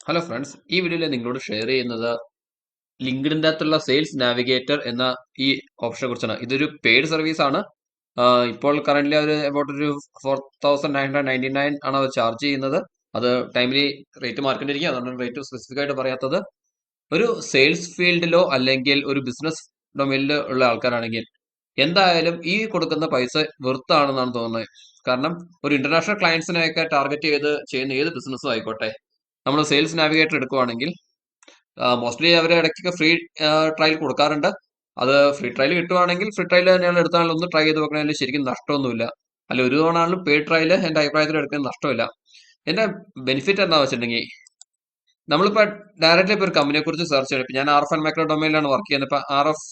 Hello friends, ഈ വീഡിയോയിൽ നിങ്ങളോട് ഷെയർ ചെയ്യുന്നത് ലിങ്ക്ഡിൻ്റെ അകത്തുള്ള സെയിൽസ് നാവിഗേറ്റർ എന്ന ഈ ഓപ്ഷനെ കുറിച്ചാണ്. ഇതൊരു പെയ്ഡ് സർവീസ് ആണ്. ഇപ്പോൾ കറന്റ് ഒരു അബൌട്ട് ഒരു 4999 ആണ് അവർ ചാർജ് ചെയ്യുന്നത്. അത് ടൈംലി റേറ്റ് മാർക്കേണ്ടിരിക്കും, അതുകൊണ്ടാണ് റേറ്റ് സ്പെസിഫിക് ആയിട്ട് പറയാത്തത്. ഒരു സെയിൽസ് ഫീൽഡിലോ അല്ലെങ്കിൽ ഒരു ബിസിനസ് ഡൊമൈനിലോ ഉള്ള ആൾക്കാരാണെങ്കിൽ എന്തായാലും ഈ കൊടുക്കുന്ന പൈസ വെറുത്താണെന്നാണ് തോന്നുന്നത്. കാരണം ഒരു ഇന്റർനാഷണൽ ക്ലയൻസിനെയൊക്കെ ടാർഗറ്റ് ചെയ്ത് ചെയ്യുന്ന ഏത് ബിസിനസ്സും ആയിക്കോട്ടെ, നമ്മൾ സെയിൽസ് നാവിഗേറ്റർ എടുക്കുവാണെങ്കിൽ മോസ്റ്റ്ലി അവർ ഇടയ്ക്കൊക്കെ ഫ്രീ ട്രയൽ കൊടുക്കാറുണ്ട്. അത് ഫ്രീ ട്രയൽ കിട്ടുവാണെങ്കിൽ ഫ്രീ ട്രയൽ തന്നെയാണ് എടുത്താലും ഒന്ന് ട്രൈ ചെയ്ത് നോക്കണമെങ്കിൽ ശരിക്കും നഷ്ടമൊന്നുമില്ല. അല്ല, ഒരു തവണ ആണെങ്കിലും പെയ്ഡ് ട്രയൽ എൻ്റെ അഭിപ്രായത്തിൽ എടുക്കുന്നത് നഷ്ടമില്ല. എൻ്റെ ബെനിഫിറ്റ് എന്താണെന്ന് വെച്ചിട്ടുണ്ടെങ്കിൽ, നമ്മളിപ്പോൾ ഡയറക്റ്റ്ലി ഇപ്പോൾ ഒരു കമ്പനിയെ കുറിച്ച് സെർച്ച് ചെയ്യണം. ഇപ്പം ഞാൻ ആർ എഫ് ആൻഡ് മൈക്രോ ഡൊമൈനിലാണ് വർക്ക് ചെയ്യുന്നത്. ഇപ്പം ആർ എഫ്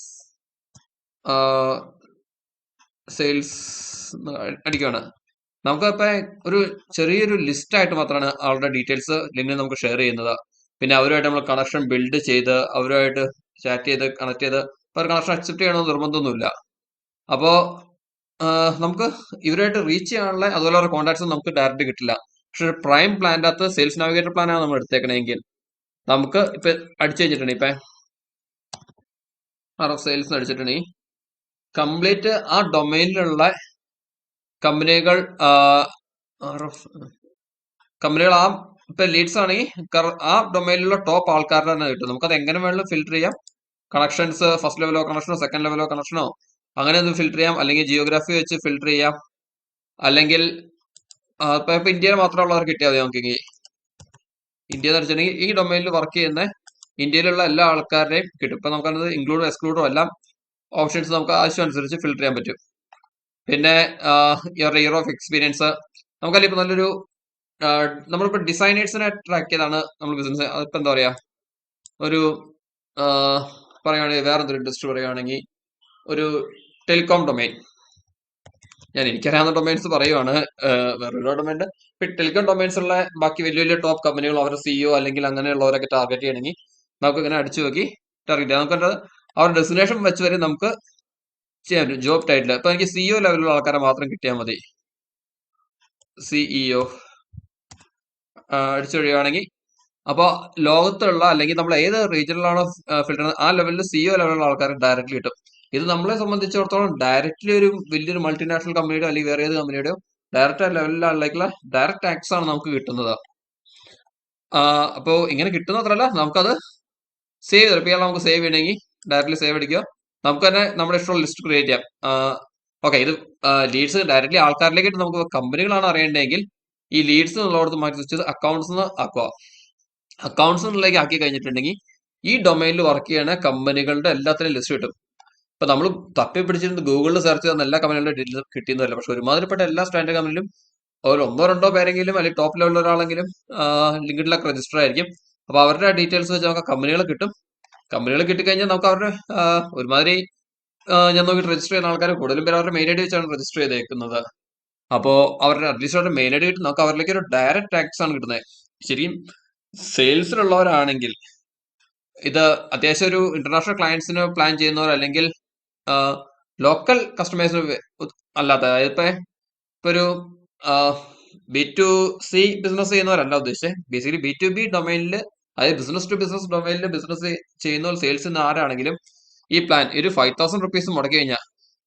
സെയിൽസ് അടിക്കുകയാണ്. നമുക്കിപ്പോൾ ഒരു ചെറിയൊരു ലിസ്റ്റ് ആയിട്ട് മാത്രമാണ് അവരുടെ ഡീറ്റെയിൽസ് ലിങ്കിൽ നമുക്ക് ഷെയർ ചെയ്യുന്നത്. പിന്നെ അവരുമായിട്ട് നമ്മൾ കണക്ഷൻ ബിൽഡ് ചെയ്ത് അവരുമായിട്ട് ചാറ്റ് ചെയ്ത് കണക്ട് ചെയ്ത് ഇപ്പോൾ കണക്ഷൻ അക്സെപ്റ്റ് ചെയ്യണമെന്ന് നിർബന്ധമൊന്നുമില്ല. അപ്പോൾ നമുക്ക് ഇവരുമായിട്ട് റീച്ച് ചെയ്യാനുള്ള അതുപോലെ അവരുടെ കോൺടാക്ട്സ് നമുക്ക് ഡയറക്റ്റ് കിട്ടില്ല. പക്ഷെ പ്രൈം പ്ലാൻ്റെ അകത്ത് സെയിൽസ് നാവിഗേറ്റർ പ്ലാനാണ് നമ്മൾ എടുത്തേക്കണമെങ്കിൽ നമുക്ക് ഇപ്പം അടിച്ചു കഴിഞ്ഞിട്ടുണ്ട്. ഇപ്പം ആർ എഫ് സെയിൽസ് അടിച്ചിട്ടുണ്ടെങ്കിൽ കംപ്ലീറ്റ് ആ ഡൊമൈനിലുള്ള കമ്പനികൾ കമ്പനികൾ ആ ഇപ്പൊ ലീഡ്സ് ആണെങ്കിൽ ആ ഡൊമൈനിലുള്ള ടോപ്പ് ആൾക്കാരുടെ തന്നെ കിട്ടും. നമുക്കത് എങ്ങനെ വേണമെങ്കിലും ഫിൽറ്റർ ചെയ്യാം. കണക്ഷൻസ് ഫസ്റ്റ് ലെവലോ കണക്ഷനോ സെക്കൻഡ് ലെവലോ കണക്ഷനോ അങ്ങനെ ഒന്ന് ഫിൽറ്റർ ചെയ്യാം. അല്ലെങ്കിൽ ജിയോഗ്രാഫി വെച്ച് ഫിൽറ്റർ ചെയ്യാം. അല്ലെങ്കിൽ ഇപ്പൊ ഇന്ത്യയിൽ മാത്രമുള്ളവർ കിട്ടിയാൽ മതി. നമുക്കെങ്കിൽ ഇന്ത്യ എന്ന് വെച്ചിട്ടുണ്ടെങ്കിൽ ഈ ഡൊമൈനിൽ വർക്ക് ചെയ്യുന്ന ഇന്ത്യയിലുള്ള എല്ലാ ആൾക്കാരുടെയും കിട്ടും. ഇപ്പൊ നമുക്കത് ഇൻക്ലൂഡും എക്സ്ക്ലൂഡും എല്ലാം ഓപ്ഷൻസ് നമുക്ക് ആവശ്യം അനുസരിച്ച് ഫിൽറ്റർ ചെയ്യാൻ പറ്റും. പിന്നെ ഇവരുടെ ഇയർ ഓഫ് എക്സ്പീരിയൻസ് നമുക്കല്ല ഇപ്പൊ നല്ലൊരു നമ്മളിപ്പോ ഡിസൈനേഴ്സിനെ ട്രാക്ക് ചെയ്താണ് നമ്മൾ ബിസിനസ്. അതിപ്പോ എന്താ പറയാ, ഒരു പറയുകയാണെങ്കിൽ വേറെ എന്തൊരു ഇൻഡസ്ട്രി പറയുകയാണെങ്കിൽ ഒരു ടെലികോം ഡൊമൈൻ, ഞാൻ എനിക്കറിയാവുന്ന ഡൊമൈൻസ് പറയുവാണ്. വേറൊരു ഡൊമൈൻ ടെലികോം ഡൊമൈൻസ് ഉള്ള ബാക്കി വലിയ വലിയ ടോപ്പ് കമ്പനികൾ അവരുടെ സിഇഒ അല്ലെങ്കിൽ അങ്ങനെയുള്ളവരൊക്കെ ടാർഗറ്റ് ചെയ്യണമെങ്കിൽ നമുക്ക് ഇങ്ങനെ അടിച്ചു നോക്കി ടാർഗറ്റ് ചെയ്യാം. നമുക്ക് അവരുടെ ഡെസ്റ്റിനേഷൻ വെച്ച് വരെ നമുക്ക് ചെയ്യാൻ പറ്റും. ജോബ് ടൈറ്റിൽ ഇപ്പൊ എനിക്ക് സിഇഒ ലെവലിലുള്ള ആൾക്കാരെ മാത്രം കിട്ടിയാൽ മതി. സിഇഒ അടിച്ചു കഴിയുകയാണെങ്കിൽ അപ്പോൾ ലോകത്തുള്ള അല്ലെങ്കിൽ നമ്മൾ ഏത് റീജിയനിലാണോ ഫിൽറ്റർ ആ ലെവലിൽ സിഇഒ ലെവലിലുള്ള ആൾക്കാർക്ക് ഡയറക്റ്റ്ലി കിട്ടും. ഇത് നമ്മളെ സംബന്ധിച്ചിടത്തോളം ഡയറക്റ്റ്ലി ഒരു വലിയൊരു മൾട്ടിനാഷണൽ കമ്പനിയുടെയോ അല്ലെങ്കിൽ വേറെ ഏത് കമ്പനിയുടെയോ ഡയറക്റ്റ് ലെവലിലുള്ള ഡയറക്റ്റ് ടാക്സ് ആണ് നമുക്ക് കിട്ടുന്നത്. അപ്പോൾ ഇങ്ങനെ കിട്ടുന്നത്രല്ല, നമുക്കത് സേവ് ചെയ്ത് ഇപ്പം നമുക്ക് സേവ് ചെയ്യണമെങ്കിൽ ഡയറക്റ്റ്ലി സേവ് അടിക്കുക. നമുക്ക് തന്നെ നമ്മുടെ ഇഷ്ടമുള്ള ലിസ്റ്റ് ക്രിയേറ്റ് ചെയ്യാം. ഓക്കെ, ഇത് ലീഡ്സ് ഡയറക്റ്റ്ലി ആൾക്കാരിലേക്ക് നമുക്ക് കമ്പനികളാണ് അറിയേണ്ടതെങ്കിൽ ഈ ലീഡ്സ് എന്നുള്ളടത്ത് മാറ്റി വെച്ചത് അക്കൗണ്ട്സ് ആക്കുക. അക്കൗണ്ട്സ് എന്നുള്ളേക്ക് ആക്കി കഴിഞ്ഞിട്ടുണ്ടെങ്കിൽ ഈ ഡൊമൈനിൽ വർക്ക് ചെയ്യുന്ന കമ്പനികളുടെ എല്ലാത്തിനും ലിസ്റ്റ് കിട്ടും. ഇപ്പൊ നമ്മൾ തപ്പി പിടിച്ചിരുന്ന് ഗൂഗിളിൽ സെർച്ച് ചെയ്യുന്ന എല്ലാ കമ്പനികളുടെ ഡീറ്റെയിൽസ് കിട്ടിയെന്നല്ല, പക്ഷെ ഒരുമാതിരിപ്പെട്ട എല്ലാ സ്റ്റാൻഡേർഡ് കമ്പനിയിലും ഒരു ഒന്നോ രണ്ടോ പേരെങ്കിലും അല്ലെങ്കിൽ ടോപ്പ് ലെവലിൽ ഒരാളെങ്കിലും ലിങ്ക്ഡിലൊക്കെ രജിസ്റ്റർ ആയിരിക്കും. അപ്പൊ അവരുടെ ഡീറ്റെയിൽസ് വെച്ച് നമുക്ക് കമ്പനികൾ കിട്ടും. കമ്പനികൾ കിട്ടിക്കഴിഞ്ഞാൽ നമുക്ക് അവരുടെ ഒരുമാതിരി ഞാൻ നോക്കിയിട്ട് രജിസ്റ്റർ ചെയ്യുന്ന ആൾക്കാർ കൂടുതലും പേര് അവരുടെ മെയിൽ ഐ ഡി വെച്ചാണ് രജിസ്റ്റർ ചെയ്തേക്കുന്നത്. അപ്പോൾ അവരുടെ അറ്റ്ലീസ്റ്റ് അവരുടെ മെയിൽ ഐ ഡി കിട്ടും. നമുക്ക് അവരിലേക്ക് ഒരു ഡയറക്റ്റ് ടാക്സ് ആണ് കിട്ടുന്നത്. ശരിക്കും സെയിൽസിലുള്ളവരാണെങ്കിൽ ഇത് അത്യാവശ്യം ഒരു ഇന്റർനാഷണൽ ക്ലയൻസിന് പ്ലാൻ ചെയ്യുന്നവർ അല്ലെങ്കിൽ ലോക്കൽ കസ്റ്റമേഴ്സിന് അല്ലാത്ത, അതായത് ഇപ്പൊ ഒരു ബി ടു സി ബിസിനസ് ചെയ്യുന്നവരല്ല ഉദ്ദേശിച്ചത്. ബേസിക്കലി ബി ടു ബി ഡൊമൈനിൽ, അതായത് ബിസിനസ് ടു ബിസിനസ് ഡൊമൈനിൽ ബിസിനസ് ചെയ്യുന്നവർ സെയിൽസിന് ആരാണെങ്കിലും ഈ പ്ലാൻ ഒരു 5000 റുപ്പീസ് മുടക്കി കഴിഞ്ഞാൽ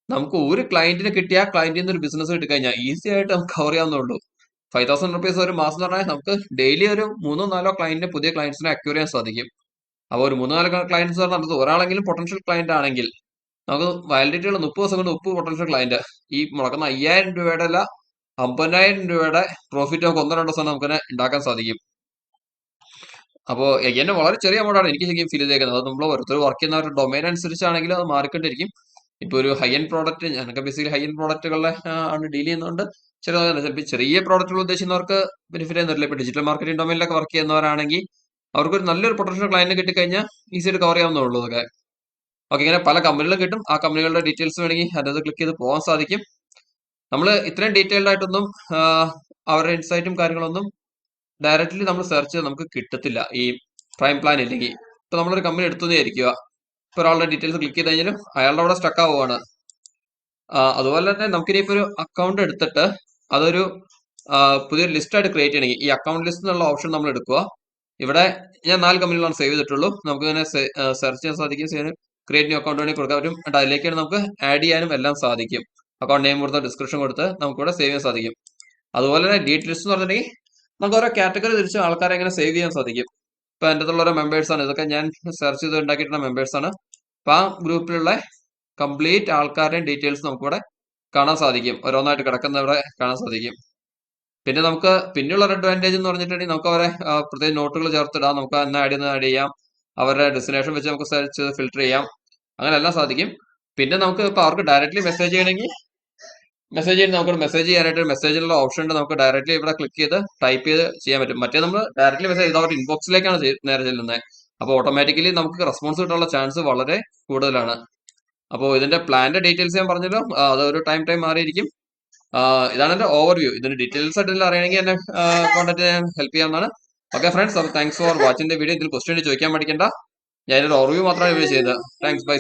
നമുക്ക് ഒരു ക്ലയന്റിന് കിട്ടിയ ക്ലയന്റിൽ നിന്ന് ഒരു ബിസിനസ് കിട്ടിക്കഴിഞ്ഞാൽ ഈസി ആയിട്ട് നമുക്ക് കവർ ചെയ്യാവുന്നുള്ളൂ. 5000 റുപ്പീസ് ഒരു മാസം എന്ന് പറഞ്ഞാൽ നമുക്ക് ഡെയിലി ഒരു 3-4 ക്ലയന്റിന് പുതിയ ക്ലയൻസിനെ അക്യൂർ ചെയ്യാൻ സാധിക്കും. അപ്പോൾ ഒരു 3-4 ക്ലയൻസ് പറഞ്ഞത് ഒരാളെങ്കിലും പൊട്ടൻഷ്യൽ ക്ലയന്റ് ആണെങ്കിൽ നമുക്ക് വാലിഡിറ്റിയുള്ള 30 ദിവസം കൊണ്ട് 30 പൊട്ടൻഷ്യൽ ക്ലയന്റ് ഈ മുടക്കുന്ന 5000 രൂപയുടെ അല്ല 50,000 രൂപയുടെ പ്രോഫിറ്റ് നമുക്ക് 1-2 ദിവസം നമുക്ക് ഉണ്ടാക്കാൻ സാധിക്കും. അപ്പോൾ എന്നെ വളരെ ചെറിയ എമൗണ്ടാണ് എനിക്ക് ശരിക്കും ഫീൽ ചെയ്തേക്കുന്നത്. അത് നമ്മൾ ഓരോരുത്തർ വർക്ക് ചെയ്യുന്ന ഒരു ഡൊമൈൻ അനുസരിച്ചാണെങ്കിൽ അത് മാറിക്കൊണ്ടിരിക്കും. ഇപ്പൊ ഒരു ഹൈ എൻഡ് പ്രോഡക്റ്റ്, ഞാനൊക്കെ ബേസിക്കലി ഹൈ എൻഡ് പ്രോഡക്റ്റുകളെ ആണ് ഡീൽ ചെയ്യുന്നുണ്ട്. ചിലപ്പോൾ ചെറിയ പ്രോഡക്റ്റുകൾ ഉദ്ദേശിക്കുന്നവർക്ക് ബെനിഫിറ്റ് ചെയ്യുന്നില്ല. ഇപ്പൊ ഡിജിറ്റൽ മാർക്കറ്റിംഗ് ഡൊമൈനിലൊക്കെ വർക്ക് ചെയ്യുന്നവരാണെങ്കിൽ അവർക്ക് ഒരു നല്ലൊരു പൊട്ടൻഷ്യൽ ക്ലയന്റ് കിട്ടിക്കഴിഞ്ഞാൽ ഈസി ആയിട്ട് കവർ ചെയ്യാവുന്നുള്ളൂ അതൊക്കെ. ഓക്കെ, ഇങ്ങനെ പല കമ്പനികളും കിട്ടും. ആ കമ്പനികളുടെ ഡീറ്റെയിൽസ് വേണമെങ്കിൽ അതിനകത്ത് ക്ലിക്ക് ചെയ്ത് പോകാൻ സാധിക്കും. നമ്മൾ ഇത്രയും ഡീറ്റെയിൽഡ് ആയിട്ടൊന്നും അവരുടെ ഇൻസൈറ്റും കാര്യങ്ങളൊന്നും ഡയറക്റ്റ്ലി നമ്മൾ സെർച്ച് ചെയ്ത് നമുക്ക് കിട്ടത്തില്ല ഈ പ്രൈം പ്ലാൻ ഇല്ലെങ്കിൽ. ഇപ്പൊ നമ്മളൊരു കമ്പനി എടുത്തു ഇരിക്കുക, ഇപ്പൊ ഒരാളുടെ ഡീറ്റെയിൽസ് ക്ലിക്ക് ചെയ്ത് കഴിഞ്ഞാലും അയാളുടെ അവിടെ സ്റ്റക്ക് ആവുകയാണ്. അതുപോലെ തന്നെ നമുക്കിനിയിപ്പോ ഒരു അക്കൗണ്ട് എടുത്തിട്ട് അതൊരു പുതിയൊരു ലിസ്റ്റ് ആയിട്ട് ക്രിയേറ്റ് ചെയ്യണമെങ്കിൽ ഈ അക്കൗണ്ട് ലിസ്റ്റ് എന്നുള്ള ഓപ്ഷൻ നമ്മൾ എടുക്കുക. ഇവിടെ ഞാൻ 4 കമ്പനികളാണ് സേവ് ചെയ്തിട്ടുള്ളൂ. നമുക്ക് ഇങ്ങനെ സെർച്ച് ചെയ്യാൻ സാധിക്കും. ക്രിയേറ്റ് ന്യൂ അക്കൗണ്ട് വേണമെങ്കിൽ കൊടുക്കാൻ പറ്റും. എന്നിട്ട് അതിലേക്കാണ് നമുക്ക് ആഡ് ചെയ്യാനും എല്ലാം സാധിക്കും. അക്കൗണ്ട് നെയിം കൊടുത്ത് ഡിസ്ക്രിപ്ഷൻ കൊടുത്ത് നമുക്കിവിടെ സേവ് ചെയ്യാൻ സാധിക്കും. അതുപോലെ തന്നെ ഡീറ്റെയിൽസ് എന്ന് പറഞ്ഞിട്ടുണ്ടെങ്കിൽ നമുക്ക് ഓരോ കാറ്റഗറി തിരിച്ച് ആൾക്കാരെ എങ്ങനെ സേവ് ചെയ്യാൻ സാധിക്കും. ഇപ്പൊ എൻ്റെ അടുത്തുള്ള ഓരോ മെമ്പേഴ്സ് ആണ്. ഇതൊക്കെ ഞാൻ സെർച്ച് ചെയ്ത് ഉണ്ടാക്കിയിട്ടുള്ള മെമ്പേഴ്സ് ആണ്. അപ്പൊ ആ ഗ്രൂപ്പിലുള്ള കംപ്ലീറ്റ് ആൾക്കാരുടെയും ഡീറ്റെയിൽസ് നമുക്കിവിടെ കാണാൻ സാധിക്കും. ഓരോന്നായിട്ട് കിടക്കുന്ന ഇവിടെ കാണാൻ സാധിക്കും. പിന്നെ നമുക്ക് പിന്നെയുള്ള ഒരു അഡ്വാൻറ്റേജ് എന്ന് പറഞ്ഞിട്ടുണ്ടെങ്കിൽ നമുക്ക് അവരെ പ്രത്യേകിച്ച് നോട്ടുകൾ ചേർത്തിടാം. നമുക്ക് എന്നെ ആഡ് ചെയ്യാം. അവരുടെ ഡെസ്റ്റിനേഷൻ വെച്ച് നമുക്ക് സെർച്ച് ചെയ്ത് ഫിൽറ്റർ ചെയ്യാം. അങ്ങനെ എല്ലാം സാധിക്കും. പിന്നെ നമുക്ക് ഇപ്പൊ അവർക്ക് ഡയറക്റ്റ്ലി മെസ്സേജ് ചെയ്യണമെങ്കിൽ നമുക്ക് മെസ്സേജ് ചെയ്യാനായിട്ട് മെസ്സേജിലുള്ള ഓപ്ഷൻ ഉണ്ട്. നമുക്ക് ഡയറക്റ്റ്ലി ഇവിടെ ക്ലിക്ക് ചെയ്ത് ടൈപ്പ് ചെയ്ത് ചെയ്യാൻ പറ്റും. മറ്റേ നമ്മൾ ഡയറക്റ്റ്ലി മെസ്സേജ് ചെയ്ത് അവരുടെ ഇൻബോക്സിലേക്കാണ് നേരെ ചെല്ലുന്നത്. അപ്പോൾ ഓട്ടോമാറ്റിക്കലി നമുക്ക് റെസ്പോൺസ് കിട്ടാനുള്ള ചാൻസ് വളരെ കൂടുതലാണ്. അപ്പോൾ ഇതിന്റെ പ്ലാന്റെ ഡീറ്റെയിൽസ് ഞാൻ പറഞ്ഞല്ലോ, അതൊരു ടൈം മാറിയിരിക്കും. ഇതാണ് എന്റെ ഓവർവ്യൂ. ഇതിന്റെ ഡീറ്റെയിൽസ് ആയിട്ട് അറിയണമെങ്കിൽ എന്നെ കോൺടാക്ട് ചെയ്യാൻ ഹെൽപ്പ് ചെയ്യാവുന്നതാണ്. ഓക്കെ ഫ്രണ്ട്സ്, അപ്പോൾ thanks for watching the video. ഇതിൽ ക്വസ്റ്റ്യൻ ചോദിക്കാൻ പഠിക്കേണ്ട. ഞാൻ ഒരു ഓവർവ്യൂ മാത്രമാണ് ഇവിടെ ചെയ്തത്. Thanks, by.